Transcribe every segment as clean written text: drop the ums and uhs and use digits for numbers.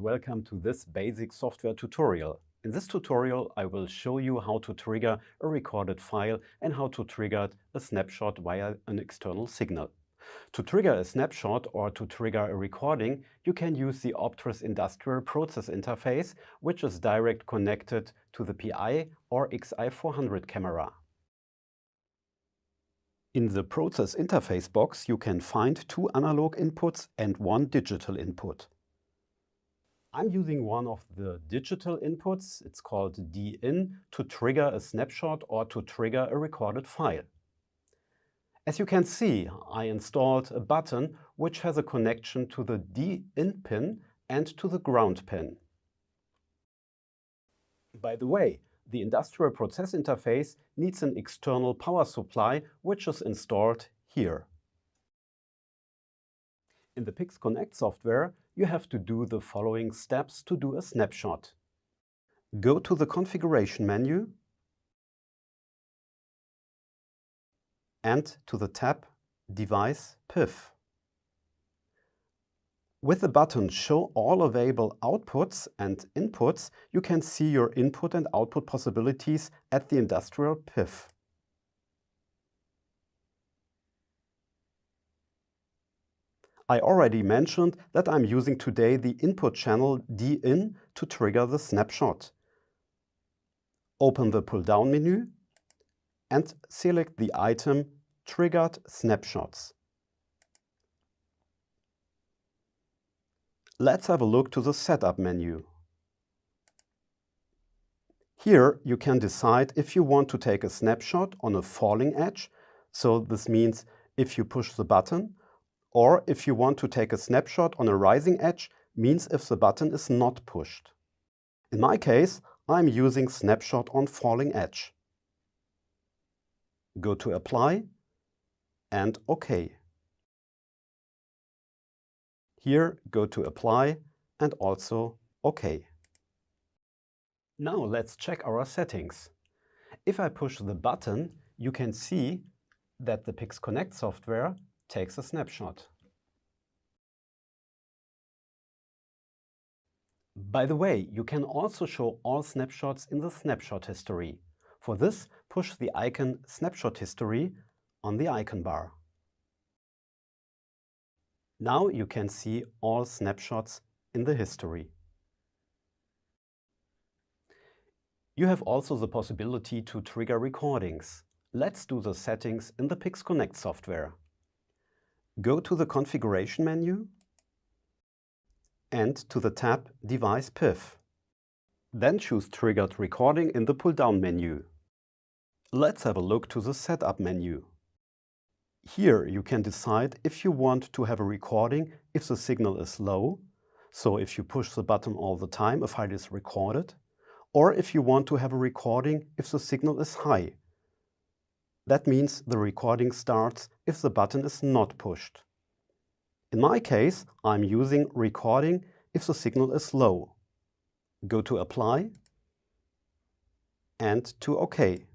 welcome to this basic software tutorial. In this tutorial, I will show you how to trigger a recorded file and how to trigger a snapshot via an external signal. To trigger a snapshot or to trigger a recording, you can use the Optris industrial process interface, which is direct connected to the PI or XI400 camera. In the process interface box, you can find 2 analog inputs and 1 digital input. I'm using one of the digital inputs, it's called DIN, to trigger a snapshot or to trigger a recorded file. As you can see, I installed a button which has a connection to the DIN pin and to the ground pin. By the way, the industrial process interface needs an external power supply, which is installed here. In the PIX Connect software, you have to do the following steps to do a snapshot. Go to the configuration menu and to the tab Device PIF. With the button Show all available outputs and inputs, you can see your input and output possibilities at the industrial PIF. I already mentioned that I'm using today the input channel DIN to trigger the snapshot. Open the pull-down menu and select the item Triggered Snapshots. Let's have a look to the Setup menu. Here you can decide if you want to take a snapshot on a falling edge, so this means if you push the button, or if you want to take a snapshot on a rising edge, means if the button is not pushed. In my case, I'm using Snapshot on Falling Edge. Go to Apply and OK. Here, go to Apply and also OK. Now let's check our settings. If I push the button, you can see that the PIX Connect software takes a snapshot. By the way, you can also show all snapshots in the snapshot history. For this, push the icon Snapshot History on the icon bar. Now you can see all snapshots in the history. You have also the possibility to trigger recordings. Let's do the settings in the PIX Connect software. Go to the configuration menu and to the tab Device PIF. Then choose Triggered Recording in the pull-down menu. Let's have a look to the Setup menu. Here you can decide if you want to have a recording if the signal is low, so if you push the button all the time a file is recorded, or if you want to have a recording if the signal is high. That means the recording starts if the button is not pushed. In my case, I'm using recording if the signal is low. Go to Apply and to OK.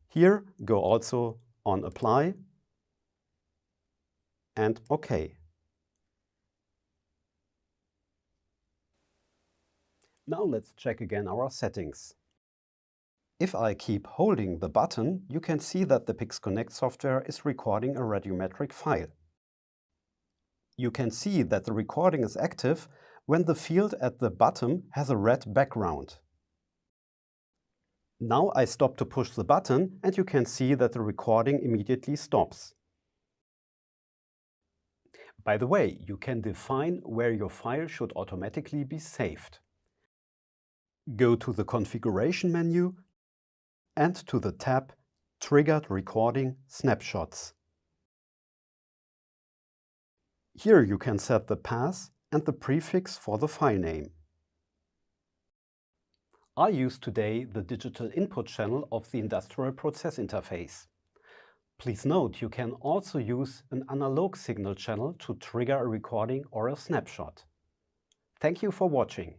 Here, go also on Apply and OK. Now let's check again our settings. If I keep holding the button, you can see that the PIX Connect software is recording a radiometric file. You can see that the recording is active when the field at the bottom has a red background. Now I stop to push the button and you can see that the recording immediately stops. By the way, you can define where your file should automatically be saved. Go to the configuration menu and to the tab Triggered Recording Snapshots. Here you can set the path and the prefix for the file name. I use today the digital input channel of the industrial process interface. Please note you can also use an analog signal channel to trigger a recording or a snapshot. Thank you for watching.